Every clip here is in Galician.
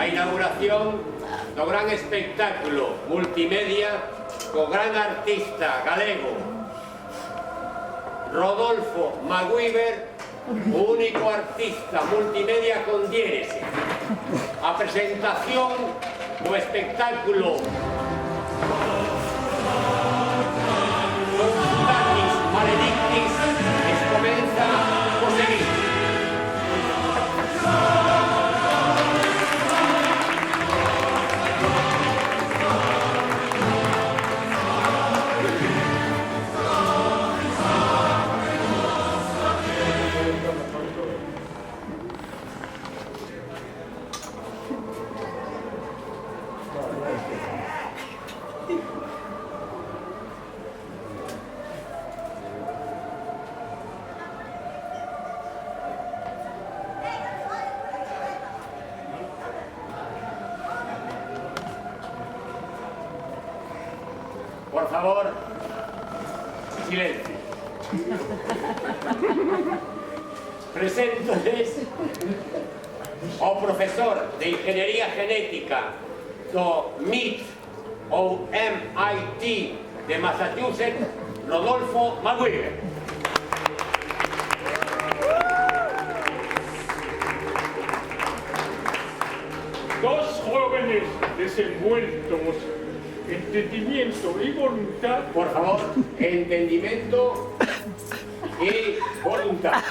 inauguración do gran espectáculo multimedia co gran artista galego Rodolfo Magüiber, o único artista multimedia con diérese. A presentación do espectáculo Constatis Maledictis comeza o seguinte. Por favor, silencio. Preséntoles ao profesor de Ingeniería Genética do MIT ou MIT de Massachusetts, Rodolfo Magüiber. Dos jóvenes desenvueltos, entendimiento y voluntad. Por favor, entendimiento y voluntad.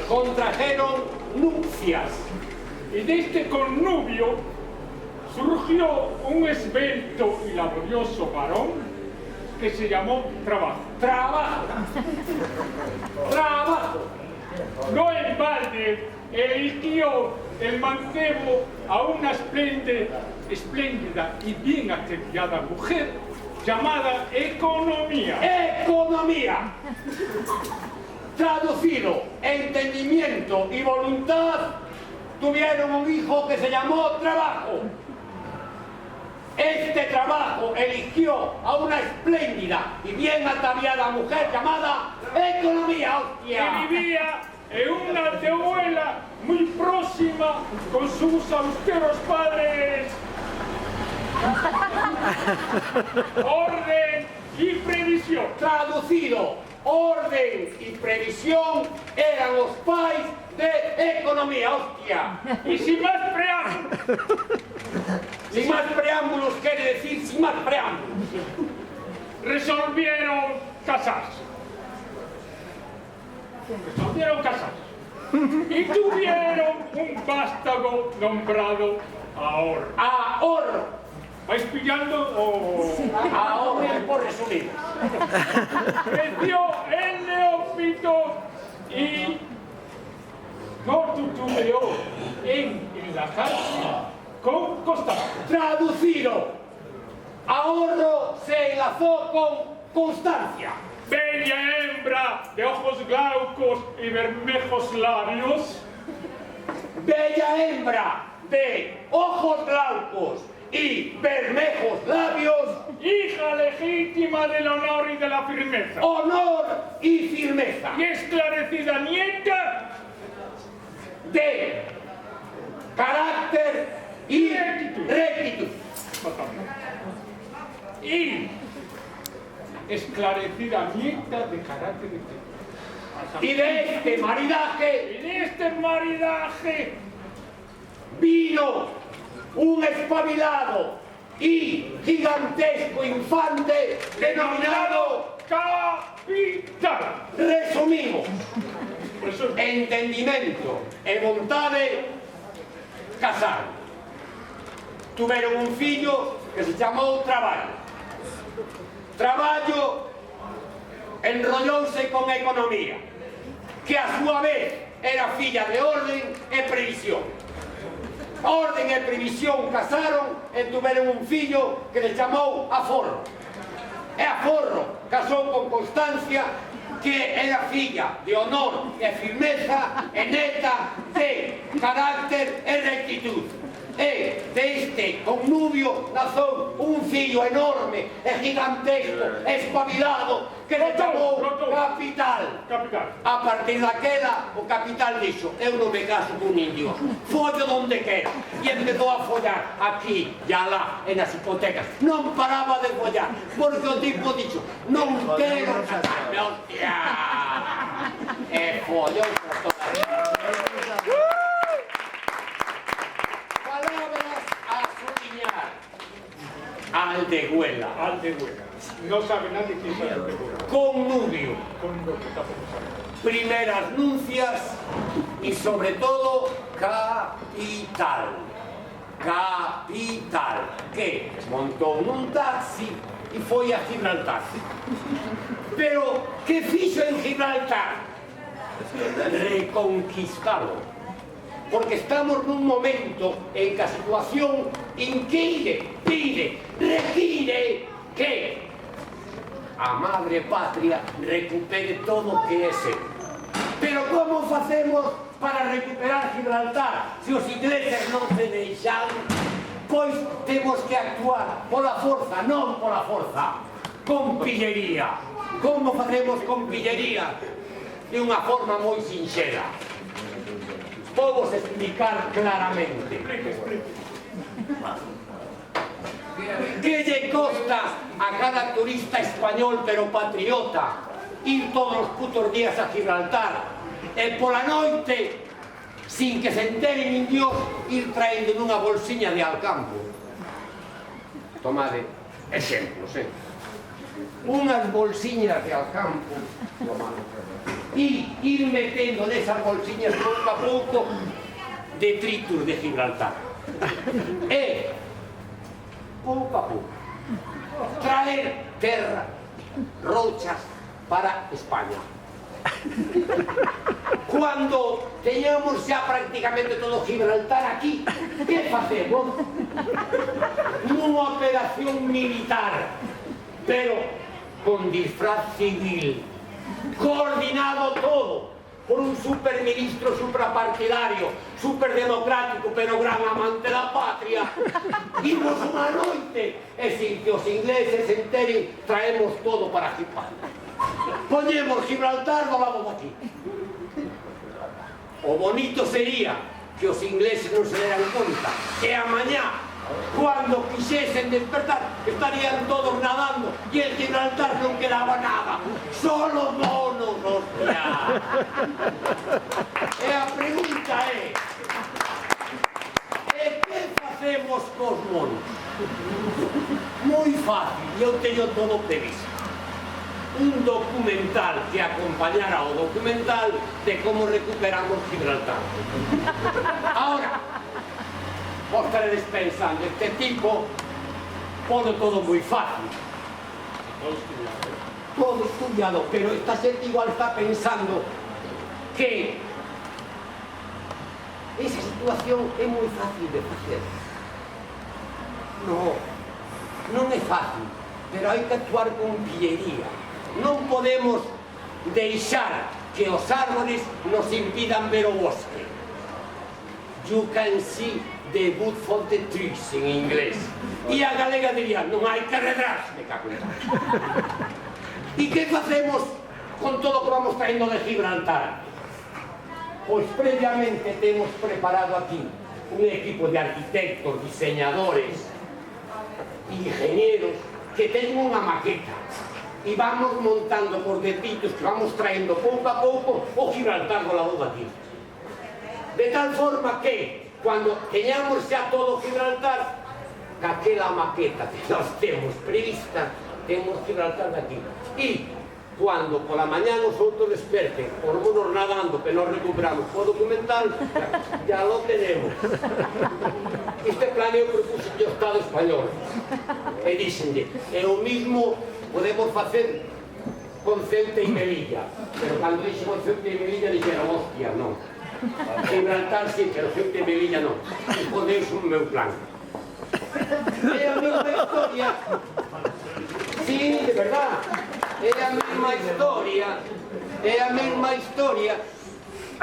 Contrajeron nupcias. Y de este connubio surgió un esbelto y laborioso varón que se llamó Trabajo. Trabajo. Trabajo. No en balde eligió el mancebo a una espléndida y bien ataviada mujer llamada Economía. Economía. Traducido, entendimiento y voluntad, tuvieron un hijo que se llamó Trabajo. Este Trabajo eligió a una espléndida y bien ataviada mujer llamada Economía, hostia. Que vivía en una aldehuela muy próxima con sus austeros padres. Orden y previsión. Traducido, orden y previsión eran los pais de Economía, hostia. Y sin más preámbulos. Sin más preámbulos quiere decir sin más preámbulos. Resolvieron casarse. Y tuvieron un vástago nombrado Ahorro. Ahorro. ¿Vais pillando o...? Ahorro, por resumir. Creció el neófito y no titubeó en enlazarse con Constancia. Traducido, Ahorro se enlazó con Constancia. Bella hembra de ojos glaucos y bermejos labios. Bella hembra de ojos glaucos y bermejos labios. Hija legítima del honor y de la firmeza. Honor y firmeza. Y esclarecida nieta de carácter y rectitud. Y esclarecida nieta de carácter y de este maridaje vino un espabilado y gigantesco infante denominado Capital. Resumimos, entendimiento e vontade casaron. Tuvieron un fillo que se chamou Traballo. Traballo enrollouse con Economía, que a súa vez era filla de Orden e Previsión. Orden e Previsión casaron e tuveron un fillo que se chamou Aforro. E Aforro casou con Constancia, que era filla de honor e firmeza e neta de carácter e rectitud. E deste connubio nazou un fillo enorme e gigantesco, espabilado, que le chamou Capital. A partir daquela, o Capital dixo: eu non me caso con un indio, follo donde quero. E empezou a follar aquí e alá, e nas hipotecas. Non paraba de follar, porque o tipo dixo: non quero casarme, hostia. E follou por toda a vida. Palabras a subliñar. Aldehuela. No sabe nadie quién es Aldehuela. Connubio. Primeras nupcias y sobre todo capital. Capital. Que montou nun taxi e foi a Gibraltar. Pero que fixo en Gibraltar? Reconquistalo. Porque estamos nun momento en que a situación inquire, pide, require que a madre patria recupere todo o que é seu. Pero como facemos para recuperar Gibraltar se os ingleses non se deixan? Pois temos que actuar pola forza, non pola forza, con pillería. Como facemos con pillería? De unha forma moi sinxela. Vamos explicar claramente. Que lle costa a cada turista español pero patriota ir todos os putos días a Gibraltar e pola noite, sin que se enteren indios, ir traendo nunha bolsiña de Alcampo? Tomade exemplos, unhas bolsiñas de Alcampo, e ir metendo nesas bolsiñas pouco a pouco detritus de Gibraltar. E pouco a pouco traer terra, rochas para España. Cuando teñamos xa prácticamente todo Gibraltar aquí, que facemos? Nunha operación militar, pero con disfraz civil, coordinado todo por un superministro suprapartidario, superdemocrático, pero gran amante da patria. Imos unha noite e sin que os ingleses se enteren, traemos todo para Gibraltar. Poñemos Gibraltar do lado daqui. O bonito sería que os ingleses non se deran conta que a mañá, cuando quixesen despertar, estarían todos nadando e en Gibraltar non quedaba nada, solo monos, hostia. E a pregunta é: que facemos cos monos? Moi fácil, eu teño todo previsto. Un documental que acompañara o documental de como recuperamos Gibraltar. Ahora, vos estaredes pensando, este tipo pone todo moi fácil. Todo estudiado, pero esta xente igual está pensando que esa situación é moi fácil de facer. Non é fácil, pero hai que actuar con pillería. Non podemos deixar que os árboles nos impidan ver o bosque. You can see the wood for the trees en inglés. E a galega diría: non hai que arredrarse, me cago en tal. E que facemos con todo o que vamos traendo de Gibraltar? Pois previamente temos preparado aquí un equipo de arquitectos, diseñadores, ingenieros que teñen unha maqueta e vamos montando por detritos que vamos traendo pouco a pouco o Gibraltar do lado daqui. De tal forma que, cando teñamos xa todo Gibraltar, caquela maqueta que nós temos prevista, temos Gibraltar daqui. E, cando pola mañá nos outros desperten, por monos nadando, que nos recuperamos o documental, ya lo tenemos. Este plan eu propuse ao Estado español. E díxenlle, e o mismo podemos facer con Ceuta e Melilla. Pero cando dixemos Ceuta e Melilla, dixeron: hostia, non. Gibraltar sí, pero Ceuta e Melilla non. E podeis un meu plan. É a mesma historia. Sí, de verdad. É a mesma historia. É a mesma historia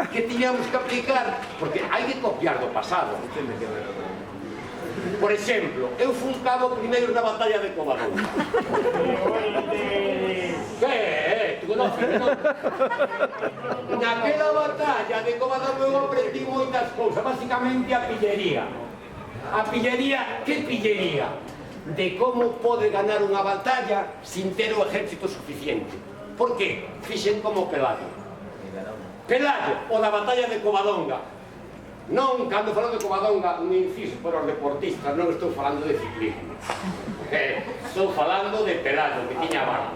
que tiñamos que aplicar, porque hai que copiar do pasado. Por exemplo, eu fui un cabo primeiro na batalla de Covadonga. Que? Tu conoces, non? Naquela batalla de Covadonga eu aprendi moitas cousas, basicamente a pillería. A pillería, que pillería? De como pode ganar unha batalla sin ter o exército suficiente. Por que? Fixen como Pelayo. Pelayo, o da batalla de Covadonga. Non, cando falo de Covadonga, un inciso para os deportistas, non estou falando de ciclismo. Estou falando de Pelayo, que tiña barba.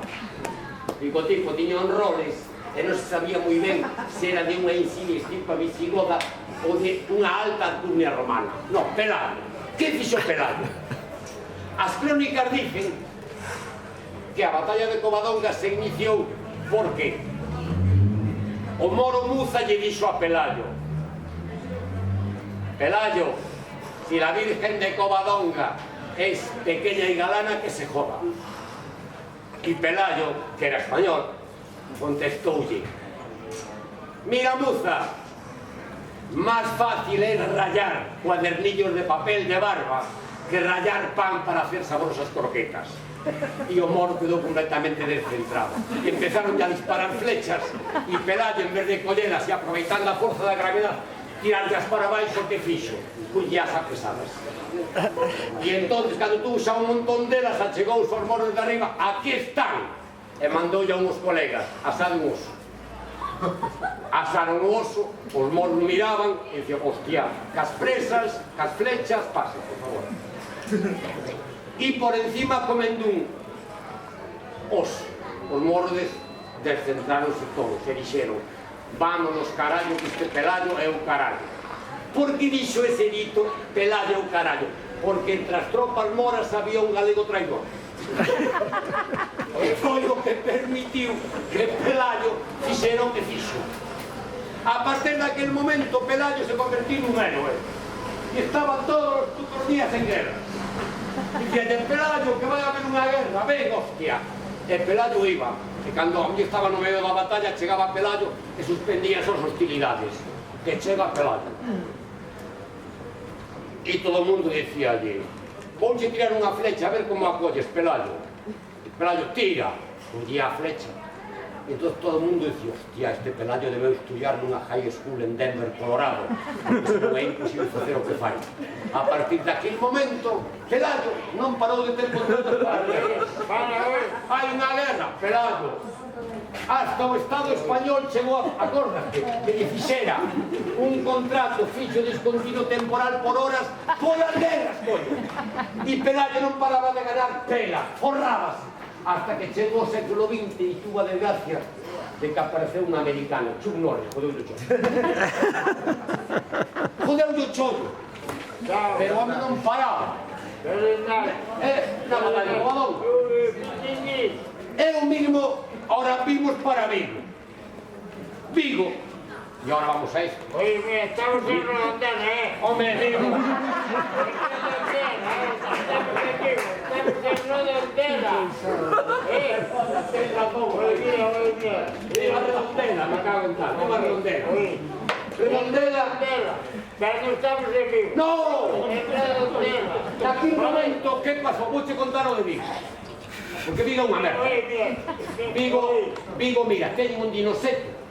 E co tipo tiña honrores, e non se sabía moi ben se era de unha insignia estirpa visigoda ou de unha alta alcurnia romana. Non, Pelayo. Que fixo Pelayo? As crónicas dicen que a batalla de Covadonga se iniciou porque o Moro Muza lle dixo a Pelayo: Pelayo, si la Virgen de Covadonga es pequeña y galana, que se joda. Y Pelayo, que era español, contestóulle: mira, Muza, más fácil es rayar cuadernillos de papel de barba que rayar pan para hacer sabrosas croquetas. Y o Moro quedó completamente descentrado. Y empezaron ya a disparar flechas, y Pelayo, en vez de collelas y aprovechar la fuerza de la gravedad, tirarlas para baixo, que fixo? Cullas apesadas. E entón, cando tú xa un montón delas, achegou os moros de arriba: aquí están! E mandoulle a uns colegas: asad un oso. Asaron o oso, os moros miraban e dicían: hostia, cas presas, cas flechas, pase, por favor. E por encima comendo un oso. Os moros descentraronse todos e dixeron: vámonos, carallo, que este Pelayo é o carallo. Por que dixo ese dito, Pelayo é o carallo? Porque entre as tropas moras había un galego traidor. E foi o que permitiu que Pelayo fixera o que fixo. A partir daquel momento, Pelayo se convertiu nun héroe. E estaban todos os días en guerra. Dicían: Pelayo, que vai haber unha guerra, ven, hostia. E Pelayo iba. E cando a mí estaba no medio da batalla, chegaba Pelayo e suspendía as hostilidades. Que chega Pelayo. E todo o mundo dicíalle: vouche tirar unha flecha, a ver como acolles, Pelayo. E Pelayo tira, collía a flecha. E entón todo o mundo dicía: hostia, este Pelayo debeu estudiar nunha high school en Denver, Colorado. Isto non é imposible facer o que fai. A partir daquele momento, Pelayo non parou de ter contratos para guerras. Hai unha guerra, Pelayo. Hasta o Estado español chegou a, acórdate, que lle fixera un contrato fixo descontinuo temporal por horas polas guerras, coño. E Pelayo non paraba de ganar pela, forrábase. Hasta que chegou o século XX e tuvo a desgracia de que apareceu un americano, Chuck Norris, jodeu o chollo. Jodeu o chollo. Pero a mí non paraba. Na batalla de Covadonga. É o mínimo, ahora vimos para Vigo. Vigo. E ahora vamos a esto. Oye, mira, estamos en Redondela, Home, Vigo. Estamos en Redondela. Viva Redondela, me cago en tal. Viva Redondela. Redondela. Pero no estamos en Vigo. No! En Redondela. Aquí un momento, que pasó? Vouche contar o de Vigo. Porque Vigo é unha merda. Vigo, mira, ten un dinoseto.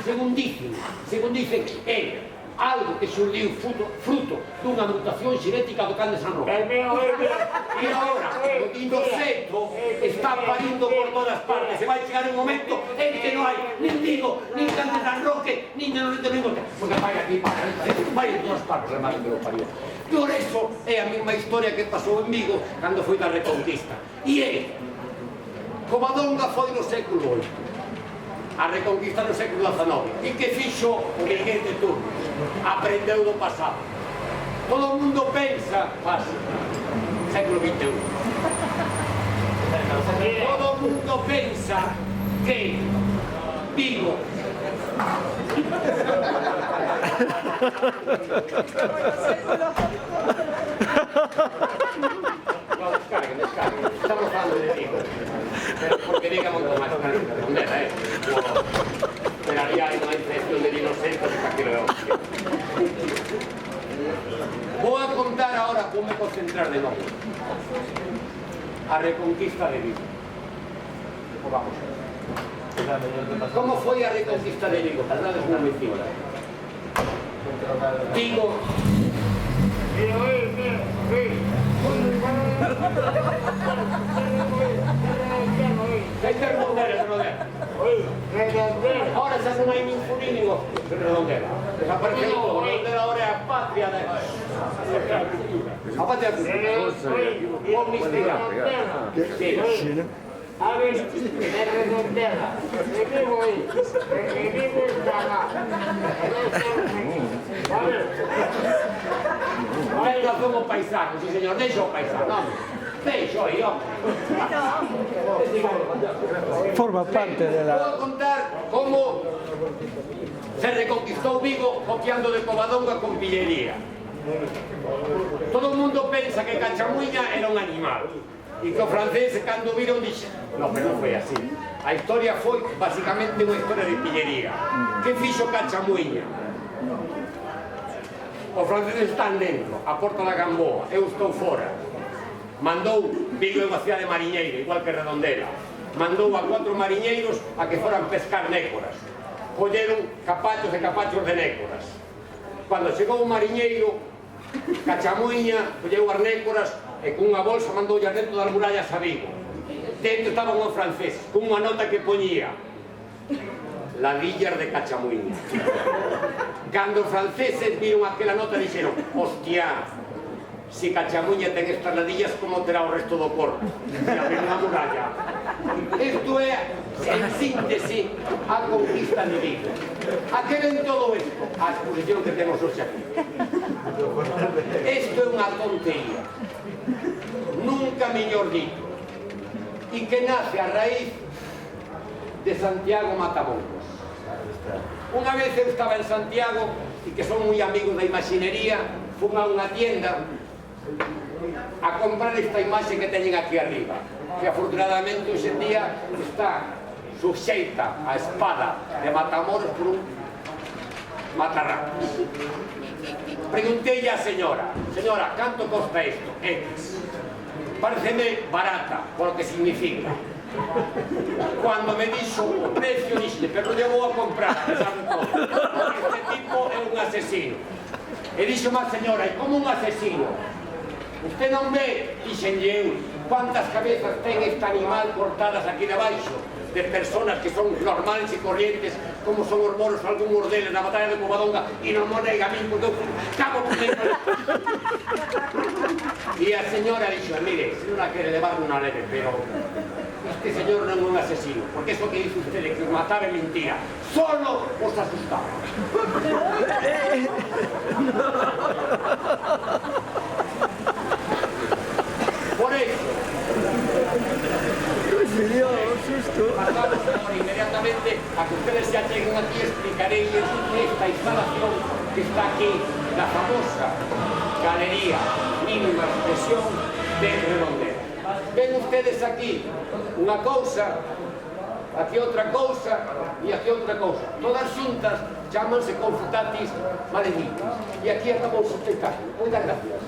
Según dicen, é algo que xurdiu fruto dunha mutación xenética do can de San Roque. E agora, o dinoseto está parindo por todas partes. Se vai chegar un momento en que non hai nin Vigo, nin can de San Roque, nin de Norte, nin Norte. Porque vai aquí, vai en todas partes, remate que lo parió. Por eso é a mesma historia que pasou en Vigo cando foi da Reconquista. E é, Covadonga foi no século VIII. A Reconquista no século XIX. E que fixo o Miguel de Turno? Aprendeu do pasado. Todo o mundo pensa, século XXI. Todo o mundo pensa que Vigo no, descarguen. Estamos falando de Vigo. Pero porque digamos con máis calma, non era, Pero había unha infección de dinosaurios. Voy a contar ahora, vou me concentrar de novo. A reconquista de Vigo. Vamos. Como foi a reconquista de Vigo? Tardades unha mentira. Vigo. Hai que redondela. Ahora xa non hai nin funínigo redondela. Desapareceu todo. Redondela ahora é a patria da cultura. A patria da cultura. Omnistigar. Sí. A ver, de redondela. De Vigo está lá. A ver. Venga, como paisano, sí señor, deixa o paisano. Deixa aí, hombre. Forma parte de la... Vou contar como se reconquistou Vigo copiando de Covadonga con pillería. Todo o mundo pensa que Cachamuiña era un animal e que o francés, cando viron, dixe no, pero non foi así. A historia foi basicamente unha historia de pillería. Que fixo Cachamuiña? Os franceses están dentro, a porta da Gamboa, eu estou fora. Mandou, Vigo é unha cidade mariñeira, igual que Redondela. Mandou a 4 mariñeiros a que foran pescar nécoras. Colleron capachos e capachos de nécoras. Cando chegou o mariñeiro, Cachamuiña colleu as nécoras e cunha bolsa mandou dentro das murallas a Vigo. Dentro estaban os franceses, cunha nota que poñía ladillas de Cachamuiña. Cando os franceses viron aquela nota dixeron, hostia, si Cachamuiña ten estas ladillas, como terá o resto do corpo? Se abriu unha muralla. Isto é, en síntese, a conquista de Vigo. A que ven todo isto? A exposición que temos hoxe aquí. Isto é unha tontería. Nunca mellor dito. E que nace a raíz de Santiago Matamoros. Unha vez eu estaba en Santiago e que son moi amigos da imaxinería, fun a unha tienda a comprar esta imaxe que teñen aquí arriba, que afortunadamente hoxe en día está suxeita a espada de Matamoros por un matarracos. Preguntei a señora, canto costa isto? X. Pareceme barata, por lo que significa. Cuando me dixo o precio, dixle, pero eu vou a comprar, a pesar de todo. Este tipo é un asesino. E dixo má señora, e como un asesino? Usted non ve, dixenlle eu, cuántas cabezas ten este animal cortadas aquí debaixo, de personas que son normales e corrientes, como son os moros, algúns deles na batalla de Covadonga, e non mo nega a min, porque eu cabo por dentro. E a señora dixo, mire, se non la quere levar unha leve, pero este señor non é un asesino, porque eso que dice usted de que os mataba é mentira, solo os asustaba. Por eso, pasamos ahora inmediatamente a que ustedes ya lleguen aquí, explicaré esta instalación que está aquí, la famosa galería mínima expresión de Redondela. Ven ustedes aquí unha cousa, aquí outra cousa e aquí outra cousa. Todas xuntas chámanse confutatis maleficis. E aquí acabou o espectáculo. Moitas gracias.